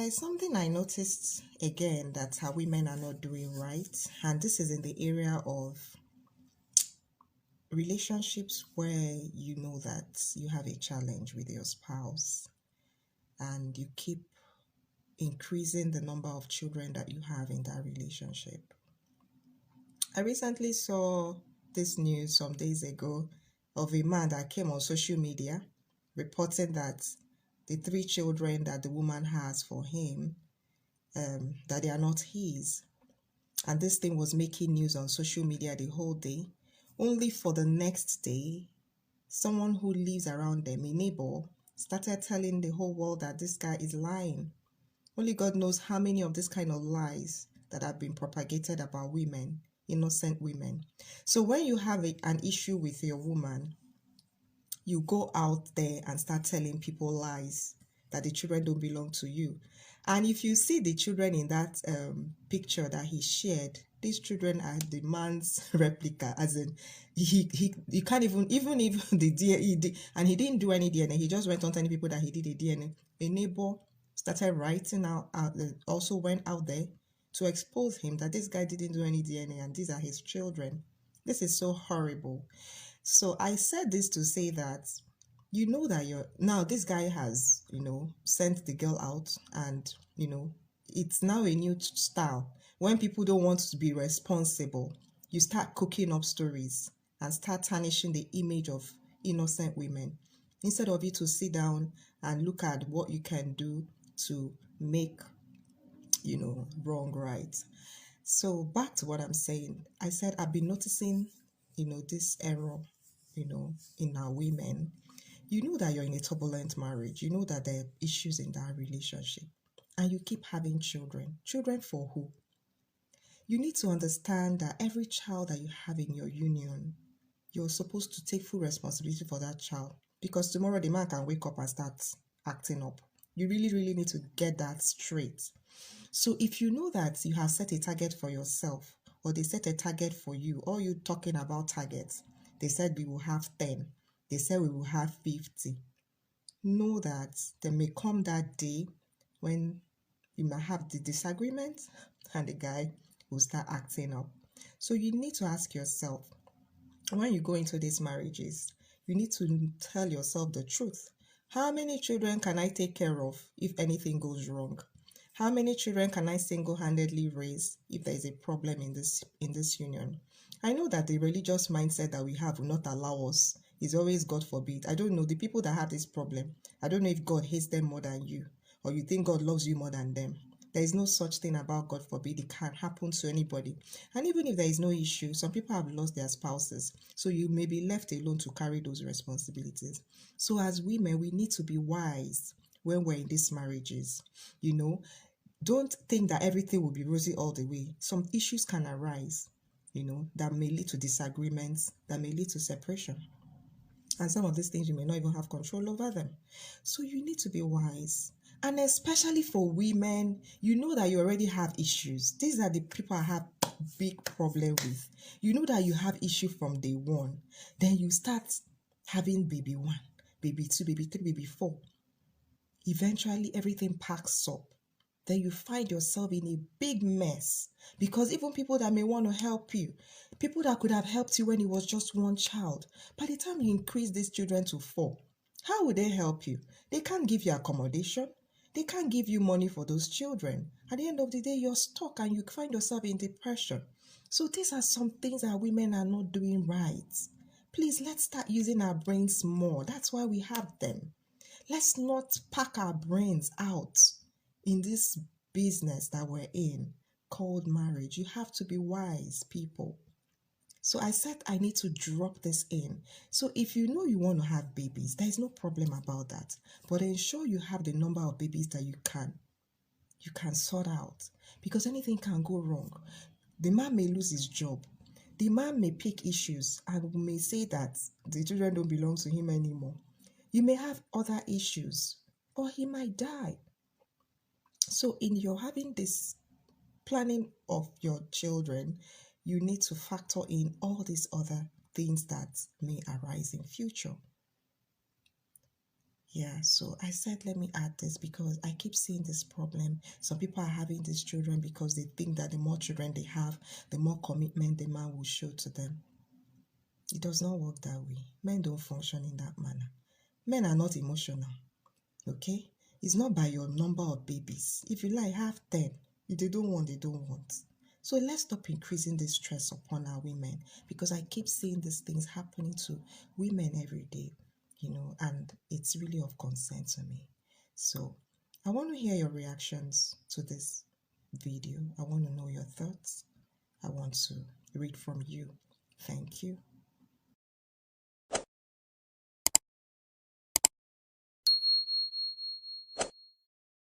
There's something I noticed again that our women are not doing right, and this is in the area of relationships where you know that you have a challenge with your spouse and you keep increasing the number of children that you have in that relationship. I recently saw this news some days ago of a man that came on social media reporting that the three children that the woman has for him, that they are not his. And this thing was making news on social media the whole day, only for the next day, someone who lives around them, a neighbor, started telling the whole world that this guy is lying. Only God knows how many of this kind of lies that have been propagated about women, innocent women. So when you have an issue with your woman, you go out there and start telling people lies that the children don't belong to you. And if you see the children in that picture that he shared, these children are the man's replica, as in he can't even if the DNA, and he didn't do any DNA, he just went on telling people that he did a DNA. A neighbor started writing also went out there to expose him that this guy didn't do any DNA and these are his children. This is so horrible. So I said this to say that you know that now this guy has, sent the girl out, and it's now a new style. When people don't want to be responsible, you start cooking up stories and start tarnishing the image of innocent women instead of you to sit down and look at what you can do to make wrong right. So back to what I'm saying, I said I've been noticing this error in our women. You know that you're in a turbulent marriage. You know that there are issues in that relationship. And you keep having children. Children for who? You need to understand that every child that you have in your union, you're supposed to take full responsibility for that child. Because tomorrow the man can wake up and start acting up. You really, really need to get that straight. So if you know that you have set a target for yourself, or they set a target for you, or you talking about targets, they said we will have 10. They said we will have 50. Know that there may come that day when you might have the disagreement and the guy will start acting up. So you need to ask yourself, when you go into these marriages, you need to tell yourself the truth. How many children can I take care of if anything goes wrong? How many children can I single-handedly raise if there is a problem in this union? I know that the religious mindset that we have will not allow us. It's always God forbid. I don't know, the people that have this problem, I don't know if God hates them more than you, or you think God loves you more than them. There is no such thing about God forbid. It can happen to anybody. And even if there is no issue, some people have lost their spouses. So you may be left alone to carry those responsibilities. So as women, we need to be wise when we're in these marriages. Don't think that everything will be rosy all the way. Some issues can arise, that may lead to disagreements, that may lead to separation. And some of these things, you may not even have control over them. So you need to be wise. And especially for women, you know that you already have issues. These are the people I have big problem with. You know that you have issue from day one. Then you start having baby 1, baby 2, baby 3, baby 4. Eventually, everything packs up. Then you find yourself in a big mess, because even people that may want to help you, people that could have helped you when it was just one child, by the time you increase these children to 4, how would they help you? They can't give you accommodation. They can't give you money for those children. At the end of the day, you're stuck and you find yourself in depression. So these are some things that women are not doing right. Please, let's start using our brains more. That's why we have them. Let's not pack our brains out in this business that we're in called marriage. You have to be wise, people. So I said I need to drop this in. So if you know you want to have babies, there is no problem about that. But ensure you have the number of babies that you can sort out, because anything can go wrong. The man may lose his job. The man may pick issues and may say that the children don't belong to him anymore. You may have other issues, or he might die. So in your having this planning of your children, you need to factor in all these other things that may arise in future. Yeah, so I said, let me add this because I keep seeing this problem. Some people are having these children because they think that the more children they have, the more commitment the man will show to them. It does not work that way. Men don't function in that manner. Men are not emotional, okay? It's not by your number of babies. If you like, have 10. If they don't want, they don't want. So let's stop increasing this stress upon our women because I keep seeing these things happening to women every day, and it's really of concern to me. So I want to hear your reactions to this video. I want to know your thoughts. I want to read from you. Thank you.